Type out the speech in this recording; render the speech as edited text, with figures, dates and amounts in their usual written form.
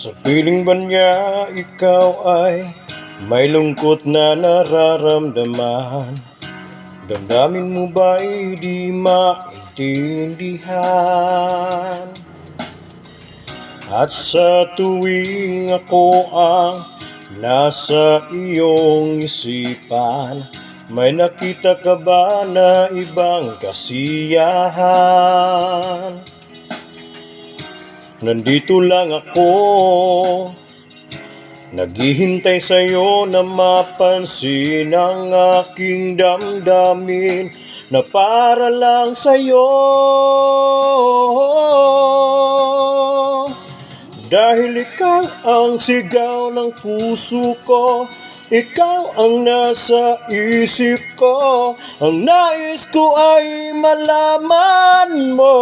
Sa piling ba niya ikaw ay may lungkot na nararamdaman? Damdamin mo ba'y di maintindihan? At sa tuwing ako ang nasa iyong isipan, may nakita ka ba na ibang kasiyahan? Nandito lang ako, naghihintay sa'yo na mapansin ang aking damdamin na para lang sa'yo. Dahil ikaw ang sigaw ng puso ko, ikaw ang nasa isip ko, ang nais ko ay malaman mo.